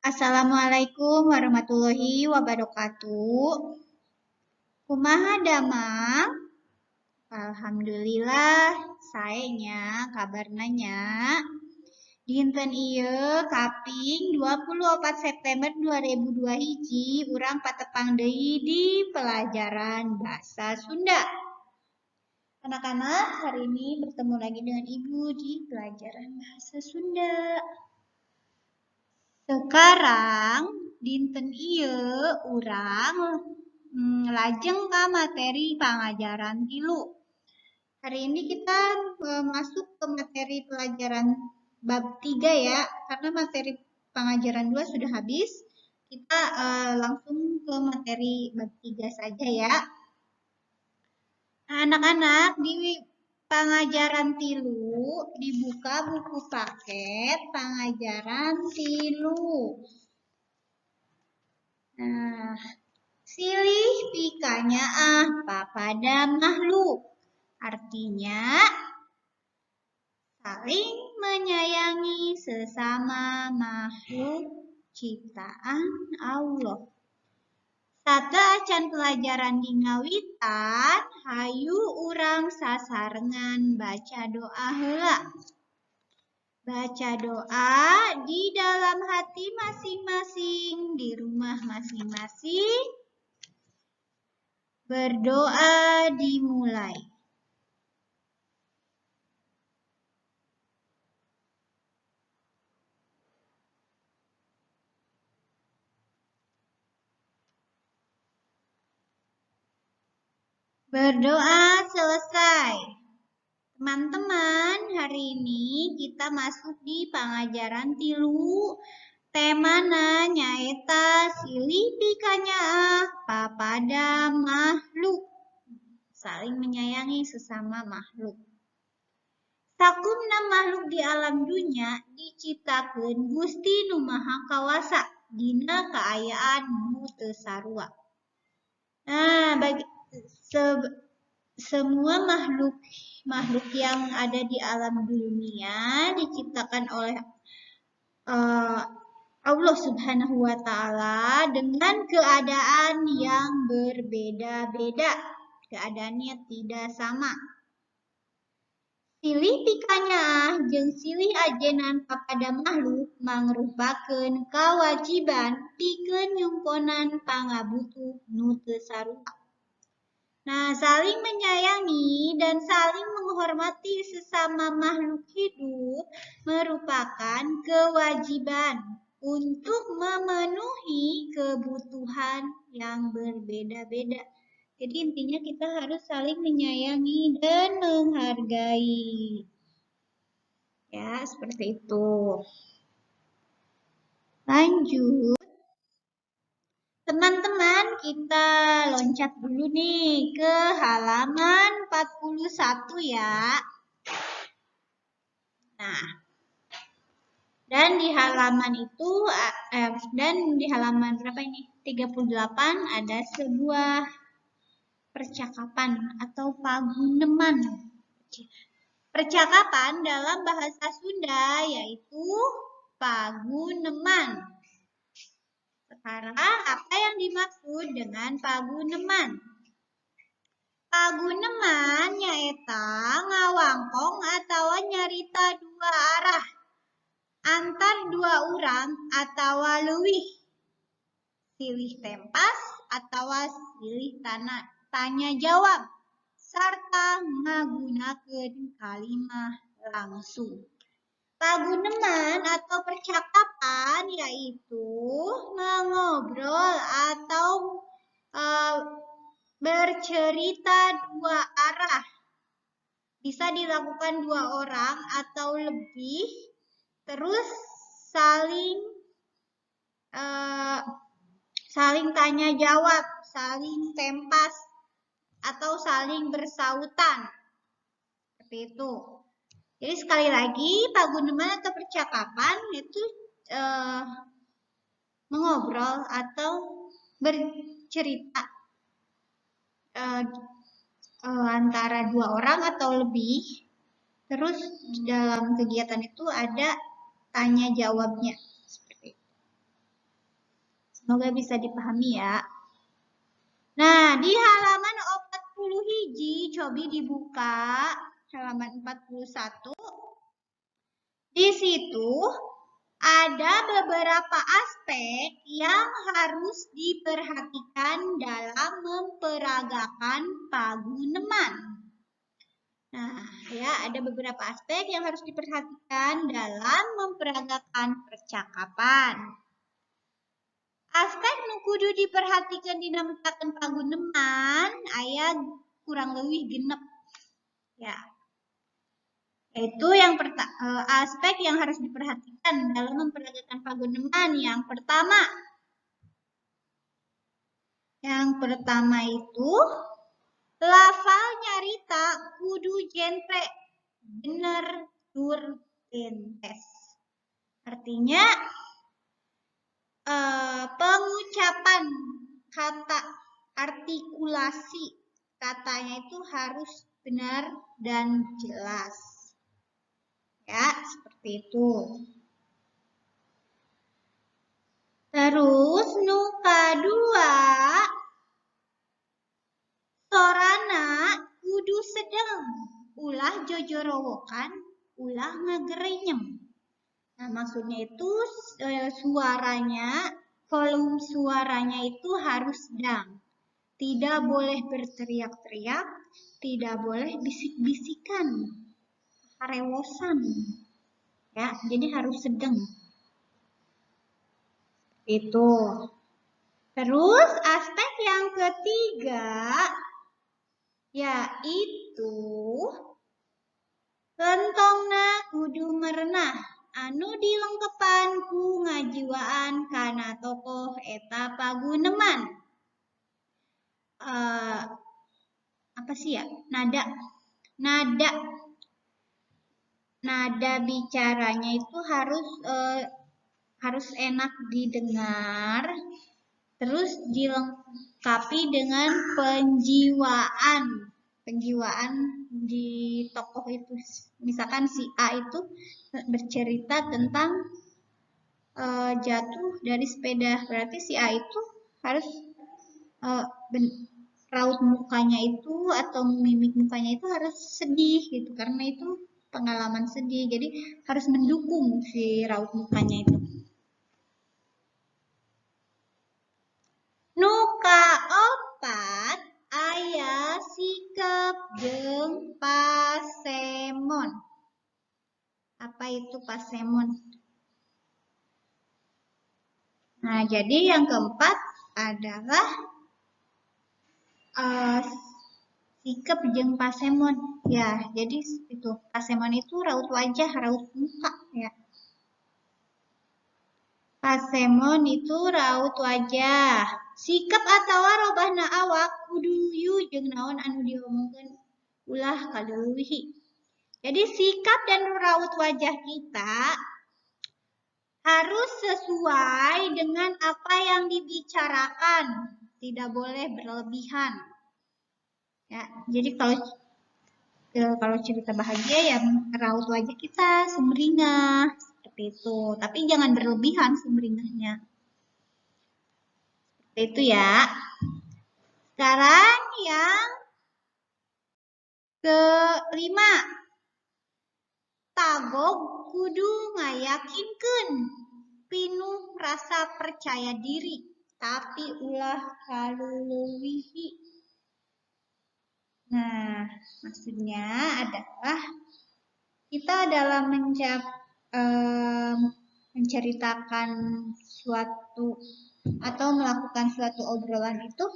Assalamualaikum warahmatullahi wabarakatuh. Kumaha damang? Alhamdulillah, saenya kabarna nya. Dinten ieu kaping 24 September 2002 hiji urang patepang deui di pelajaran bahasa Sunda. Anak-anak, hari ini bertemu lagi dengan Ibu di pelajaran bahasa Sunda. Sekarang dinten ieu urang lajeng ka materi pangajaran 3. Hari ini kita masuk ke materi pelajaran bab 3 ya, karena materi pengajaran 2 sudah habis. Kita langsung ke materi bab 3 saja ya. Nah, anak-anak, di pangajaran 3 dibuka buku paket pangajaran 3. Nah, silih pikanya apa pada makhluk. Artinya, saling menyayangi sesama makhluk ciptaan Allah. Sata acan pelajaran di ngawitan, hayu urang sasarengan baca doa heula. Baca doa di dalam hati masing-masing, di rumah masing-masing. Berdoa dimulai. Berdoa selesai. Teman-teman, hari ini kita masuk di pangajaran 3. Temana nyaeta silih pikanya apa pada makhluk. Saling menyayangi sesama makhluk. Sakumna makhluk di alam dunia diciptakeun Gusti Nu Maha Kawasa dina kaayaan nu teu sarua. Nah, semua makhluk yang ada di alam dunia diciptakan oleh Allah Subhanahu wa Ta'ala dengan keadaan yang berbeda-beda. Keadaannya tidak sama. Silih pikanya jeung silih ajenan kepada makhluk mangrupakeun kawajiban pikeun nyumponan pangabutuh nu teu sarua. Nah, saling menyayangi dan saling menghormati sesama makhluk hidup merupakan kewajiban untuk memenuhi kebutuhan yang berbeda-beda. Jadi intinya kita harus saling menyayangi dan menghargai. Ya, seperti itu. Lanjut. Teman-teman, kita loncat dulu nih ke halaman 41 ya. Nah, dan di halaman itu, di halaman berapa ini? 38 ada sebuah percakapan atau paguneman. Percakapan dalam bahasa Sunda yaitu paguneman. Sekarang apa yang dimaksud dengan paguneman? Paguneman nyaeta ngawangkong atau nyarita dua arah antar dua urang atau leuwih. Silih tempas atau silih tanya jawab serta menggunakan kalimat langsung. Paguneman atau percakapan yaitu mengobrol atau bercerita dua arah. Bisa dilakukan dua orang atau lebih, terus saling tanya jawab, saling tempas, atau saling bersautan. Seperti itu. Jadi sekali lagi, paguneman atau percakapan itu mengobrol atau bercerita antara dua orang atau lebih. Terus dalam kegiatan itu ada tanya jawabnya. Seperti itu. Semoga bisa dipahami ya. Nah, di halaman 40 hiji, cobi dibuka halaman 41. Di situ ada beberapa aspek yang harus diperhatikan dalam memperagakan paguneman. Nah, ya ada beberapa aspek yang harus diperhatikan dalam memperagakan percakapan. Aspek nu kudu diperhatikan dina mentakeun paguneman aya kurang leuwih genep. Ya. Itu yang aspek yang harus diperhatikan dalam memperagakan paguneman. Yang pertama itu lafal nyarita kudu genre bener tur entes. Artinya pengucapan kata, artikulasi katanya itu harus benar dan jelas. Ya, seperti itu. Terus nu kadua, sorana kudu sedeng, ulah jojorowokan, ulah ngagerenyem. Nah, maksudnya itu suaranya, volume suaranya itu harus sedang. Tidak boleh berteriak-teriak, tidak boleh bisik-bisikan, harewosan. Ya, jadi harus sedang. Itu. Terus aspek yang ketiga yaitu lentongna kudu merenah anu dilengkepan ku ngajiwaan kana tokoh eta paguneman. Apa sih ya? Nada bicaranya itu harus enak didengar, terus dilengkapi dengan penjiwaan di tokoh itu. Misalkan si A itu bercerita tentang jatuh dari sepeda, berarti si A itu harus raut mukanya itu atau mimik mukanya itu harus sedih gitu, karena itu pengalaman sedih, jadi harus mendukung si raut mukanya itu. Nu kaopat aya sikap jeung pasemon. Apa itu pasemon? Nah, jadi yang keempat adalah sikap jeung pasemon. Ya, jadi itu pasemon itu raut wajah, raut muka ya. Pasemon itu raut wajah. Sikap atawa robahna awak kudu yu jeung naon anu diomongkeun ulah kaleuwih. Jadi sikap dan raut wajah kita harus sesuai dengan apa yang dibicarakan, tidak boleh berlebihan. Ya, jadi kalau cerita bahagia ya raut wajah kita sumringah seperti itu, tapi jangan berlebihan sumringahnya. Seperti itu ya. Sekarang yang kelima, tagog kudu ngayakinkeun pinuh rasa percaya diri, tapi ulah kaleuwih. Nah, maksudnya adalah kita dalam menceritakan suatu atau melakukan suatu obrolan itu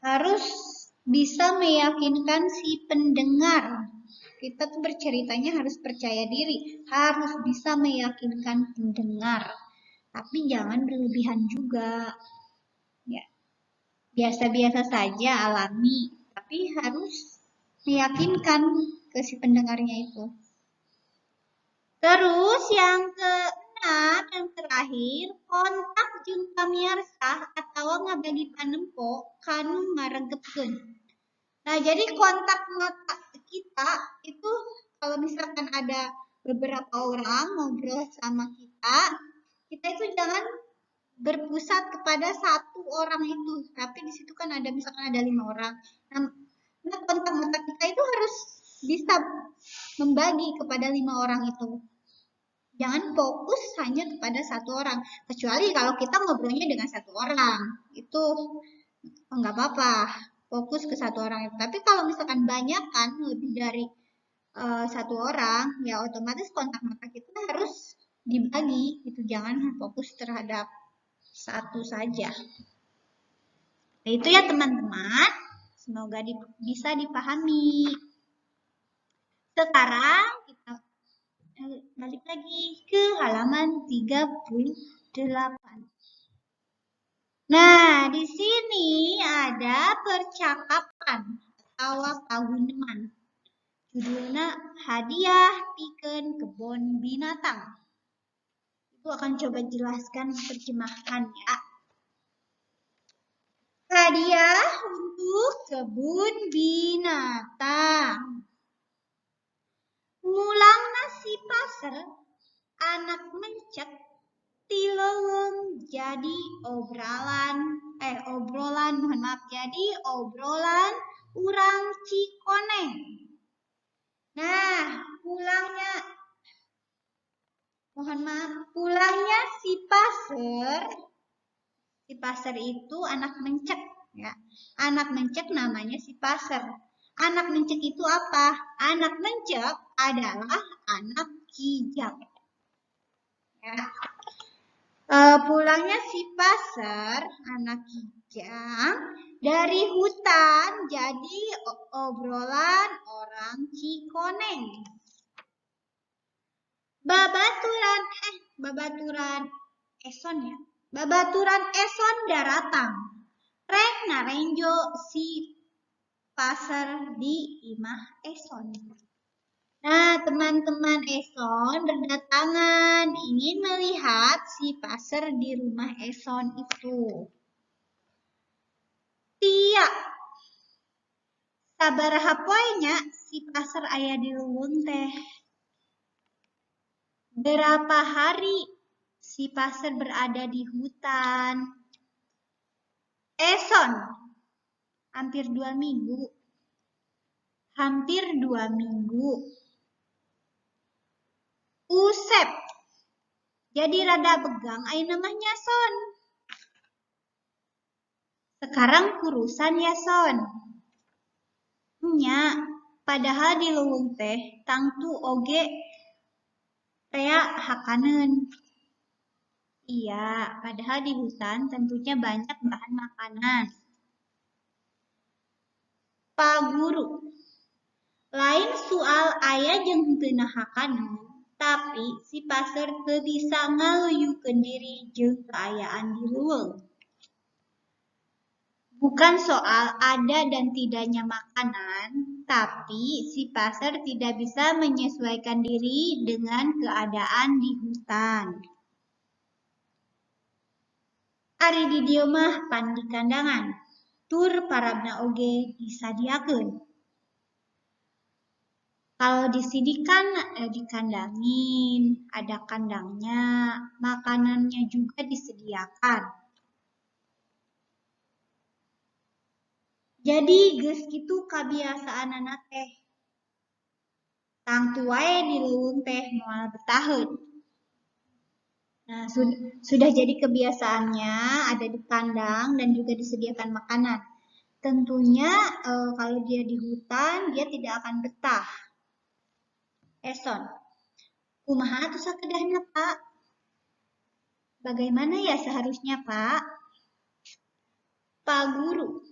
harus bisa meyakinkan si pendengar. Kita tuh berceritanya harus percaya diri, harus bisa meyakinkan pendengar, tapi jangan berlebihan juga. Ya, biasa-biasa saja, alami, tapi harus meyakinkan ke si pendengarnya itu. Terus yang keenam, yang terakhir, kontak jeung pamiarsah atawa ngabagi panempo kanu ngaregepkeun. Nah, jadi kontak mata kita itu kalau misalkan ada beberapa orang ngobrol sama kita itu jangan berpusat kepada satu orang itu. Tapi di situ kan ada misalkan ada 5 orang. Nah, kontak mata kita itu harus bisa membagi kepada 5 orang itu. Jangan fokus hanya kepada satu orang. Kecuali kalau kita ngobrolnya dengan satu orang, itu enggak apa-apa. Fokus ke satu orang itu. Tapi kalau misalkan banyak kan, lebih dari satu orang, ya otomatis kontak mata kita harus dibagi. Itu jangan fokus terhadap satu saja. Nah, itu ya teman-teman. Semoga bisa dipahami. Sekarang kita balik lagi ke halaman 38. Nah, di sini ada percakapan atau paguneman. Judulnya hadiah pikeun kebun binatang. Itu akan coba jelaskan terjemahannya. Hadiah untuk kebun binatang. Mulangna si pasar anak mencek tileuweung jadi obrolan urang Cikoneng. Nah, pulangnya si pasar itu anak mencek ya. Anak mencek namanya si pasar. Anak mencek itu apa? Anak mencek adalah anak kijang. Ya. Pulangnya si pasar, anak kijang, dari hutan jadi obrolan orang Cikoneng. Babaturan eson daratang. Rek narenjo si pasar di imah eson. Nah, teman-teman eson berdatangan ingin melihat si pasar di rumah eson itu. Tiap sabaraha poenya si pasar aya di leuweung teh. Berapa hari si pasar berada di hutan? Eson, hampir 2 minggu. Usep, jadi rada begang aya namanya son. Sekarang kurusan ya son. Nya, padahal di leuweung teh tangtu oge rea hakaneun. Iya, padahal di hutan tentunya banyak bahan makanan. Pak Guru, lain soal aya jeung teu hakaneun, tapi si pasar teu bisa ngaluyukeun diri jeung keayaan di leuweung. Bukan soal ada dan tidaknya makanan, tapi si pasar tidak bisa menyesuaikan diri dengan keadaan di hutan. Ari di dieu mah pan di kandangan, tur parabna oge disadiakeun. Kalau di sini kan dikandangin, ada kandangnya, makanannya juga disediakan. Jadi geus kitu kabiasaan anak teh. Tangtu wae di leuweung teh moal betaheun. Nah, sudah jadi kebiasaannya ada di kandang dan juga disediakan makanan. Tentunya kalau dia di hutan dia tidak akan betah. Eson, kumaha atuh sakedahna Pak? Bagaimana ya seharusnya Pak? Pak Guru,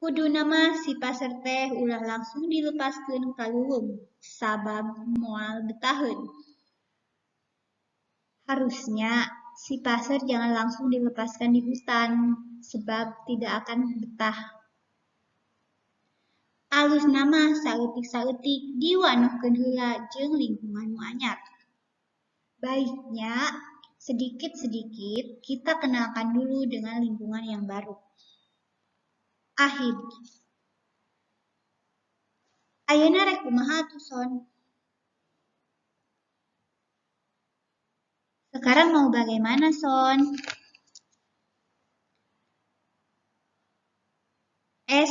kuduna mah si pasar teh ulah langsung dilepaskeun ka leuweung sabab moal betaheun. Harusnya si pasar jangan langsung dilepaskan di hutan sebab tidak akan betah. Alus nama saeutik-saeutik diwanohkeun heula jeung lingkungan nu anyar. Baiknya sedikit-sedikit kita kenalkan dulu dengan lingkungan yang baru. Ahid. Ayeuna rek kumaha atuh son? Sekarang mau bagaimana son?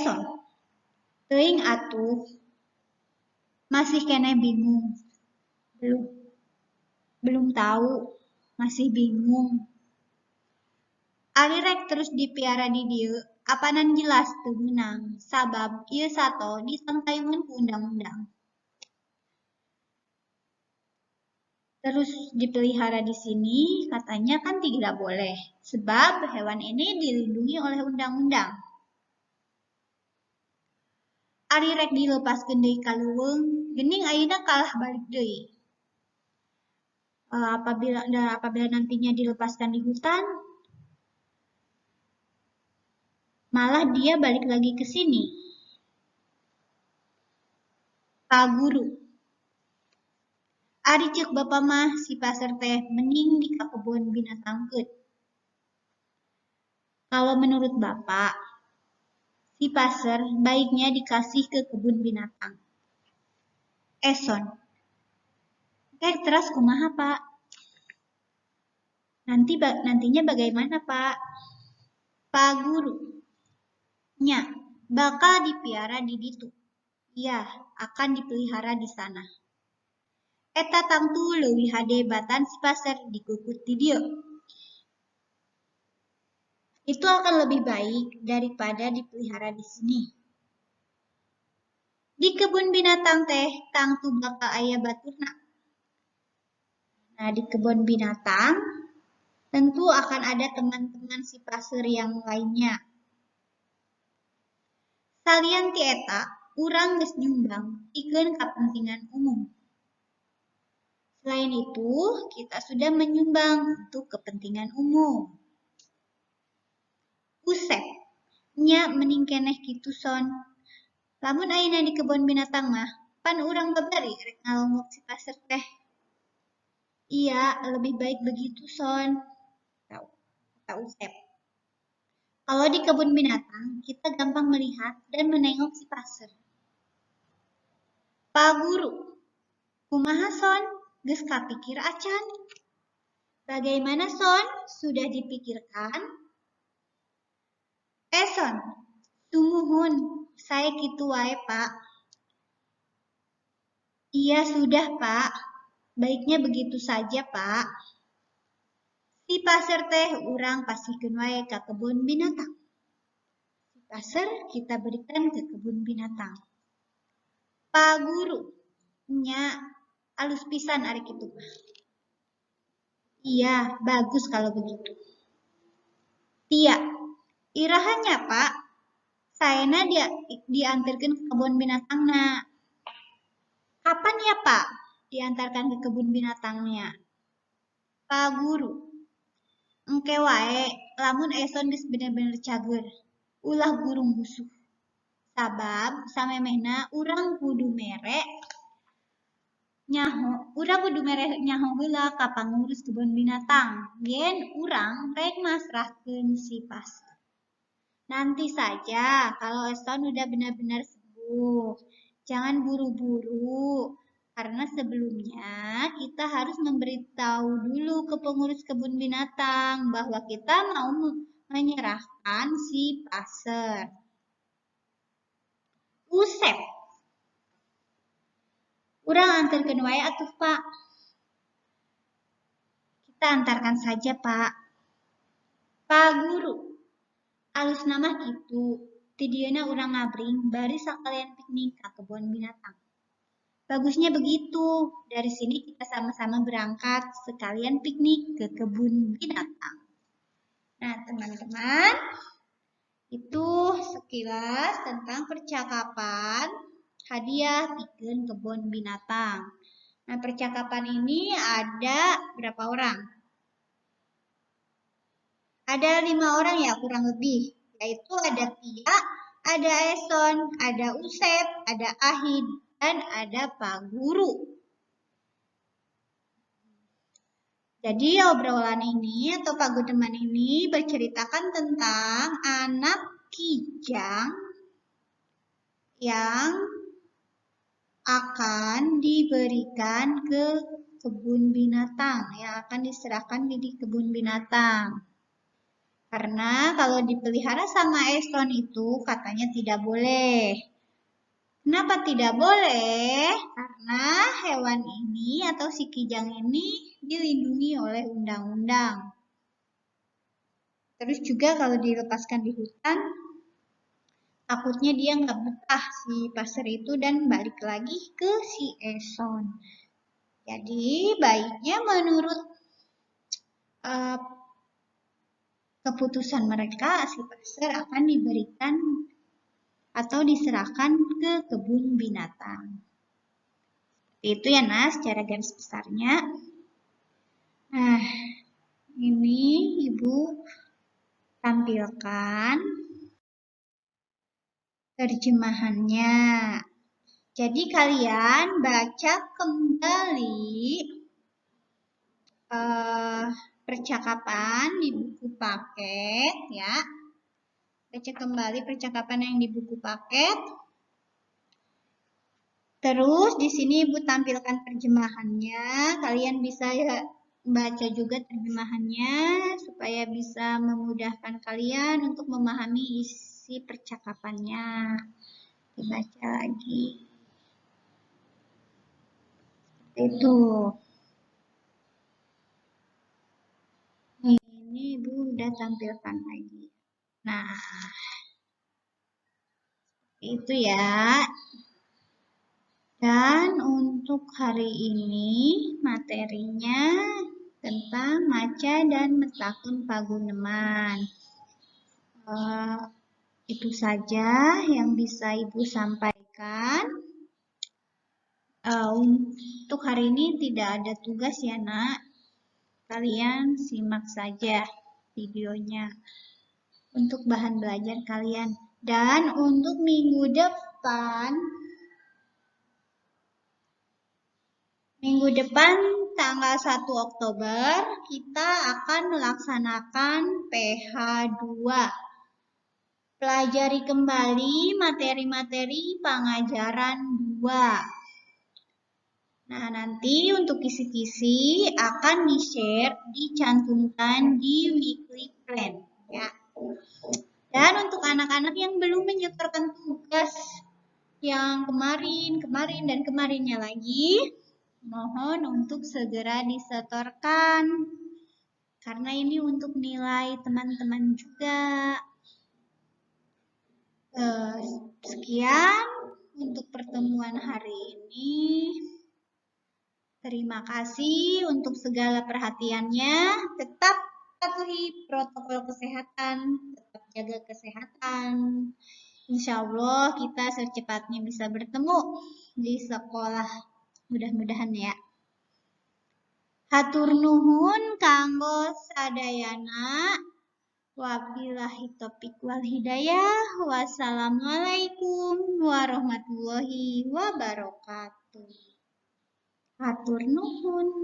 Eson, teuing atuh, masih kene bingung. Belum tahu, masih bingung. Ari rek terus dipiara di dieu, apanan jelas teu meunang, sabab ieu sato disangkaeun ku undang-undang. Terus dipelihara di sini, katanya kan tidak boleh, sebab hewan ini dilindungi oleh undang-undang. Ari rek dilepaskeun deui ka leuweung, geuning ayeuna kalah balik deui. Apabila nantinya dilepaskan di hutan, malah dia balik lagi ke sini. Pak Guru, ari ceuk Bapa mah si pasar teh mending di kebun binatang keut. Kalau menurut Bapak, si pasar baiknya dikasih ke kebun binatang. Eson, terus kumaha Pak? Nantinya bagaimana Pak? Pak Guru, nya bakal dipiara di ditu. Iya, akan dipelihara di sana. Eta tangtu leuwih hadebatan si pasar dikukut di dieu. Itu akan lebih baik daripada dipelihara di sini. Di kebun binatang teh tangtu bakal aya baturna. Nah, di kebun binatang tentu akan ada teman-teman si pasar yang lainnya. Salian ti eta, urang geus nyumbang pikeun kepentingan umum. Selain itu, kita sudah menyumbang untuk kepentingan umum. Usep, nya mending keneh kitu son. Lamun ayeuna di kebun binatang mah, pan urang babari rek ngalongok si pasar teh. Iya, lebih baik begitu son. Kata Usep. Kalau di kebun binatang, kita gampang melihat dan menengok si pasar. Pak Guru, kumaha son? Geus kapikir acan? Bagaimana son? Sudah dipikirkan? Son, tumuhun, saya kitu wae Pak. Iya sudah Pak, baiknya begitu saja Pak. Si pasar teh urang pasihkeun wae ka kebun binatang. Si pasar kita berikan ke kebun binatang. Pak Guru, nya alus pisan ari kitu. Iya, bagus kalau begitu. Tia, irahannya Pak, sayana diantarkan ke kebun binatangna. Kapan ya Pak diantarkan ke kebun binatangnya? Pak Guru, engke wae lamun eson geus bener-bener cager. Ulah gurung busuh. Sabab samemehna urang kudu mere nyaho heula ka pangurus kebun binatang. Yen urang rek masrahkeun si pasar. Nanti saja kalau eson udah benar-benar sembuh. Jangan buru-buru. Karena sebelumnya kita harus memberitahu dulu ke pengurus kebun binatang bahwa kita mau menyerahkan si pasar. Usep. Urang antarkeun wae atuh Pak. Kita antarkan saja Pak. Pak Guru. Alus nama kitu. Ti dieuna urang ngabring bari sakalian piknik ka kebun binatang. Bagusnya begitu. Dari sini kita sama-sama berangkat sekalian piknik ke kebun binatang. Nah, teman-teman, itu sekilas tentang percakapan hadiah pikeun kebun binatang. Nah, percakapan ini ada berapa orang? Ada 5 orang ya kurang lebih. Yaitu ada Tia, ada Eson, ada Usep, ada Ahid, dan ada Pak Guru. Jadi obrolan ini atau pagudeman ini berceritakan tentang anak kijang yang akan diberikan ke kebun binatang, yang akan diserahkan di kebun binatang. Karena kalau dipelihara sama Eson itu katanya tidak boleh. Kenapa tidak boleh? Karena hewan ini atau si kijang ini dilindungi oleh undang-undang. Terus juga kalau dilepaskan di hutan, takutnya dia nggak betah si passer itu dan balik lagi ke si Eson. Jadi baiknya menurut keputusan mereka si passer akan diberikan atau diserahkan ke kebun binatang. Itu ya Nas, secara garis besarnya. Nah, ini Ibu tampilkan terjemahannya. Jadi kalian baca kembali percakapan di buku paket ya. Baca kembali percakapan yang di buku paket. Terus di sini Ibu tampilkan terjemahannya. Kalian bisa ya baca juga terjemahannya supaya bisa memudahkan kalian untuk memahami isi percakapannya. Dibaca lagi. Itu. Ini Ibu udah tampilkan lagi. Nah, itu ya. Dan untuk hari ini materinya tentang maca dan metakun paguneman. Itu saja yang bisa Ibu sampaikan. Untuk hari ini tidak ada tugas ya Nak. Kalian simak saja videonya untuk bahan belajar kalian. Dan untuk minggu depan tanggal 1 Oktober kita akan melaksanakan PH2. Pelajari kembali materi-materi pengajaran 2. Nah, nanti untuk kisi-kisi akan di-share, dicantumkan di weekly plan ya. Dan untuk anak-anak yang belum menyetorkan tugas yang kemarin dan kemarinnya lagi, mohon untuk segera disetorkan. Karena ini untuk nilai teman-teman juga. Sekian untuk pertemuan hari ini. Terima kasih untuk segala perhatiannya. Tetap patuhi protokol kesehatan, tetap jaga kesehatan. Insya Allah kita secepatnya bisa bertemu di sekolah. Mudah-mudahan ya. Hatur nuhun kanggo sadayana. Wabillahi taufiq wal hidayah. Wassalamualaikum warahmatullahi wabarakatuh. Hatur nuhun.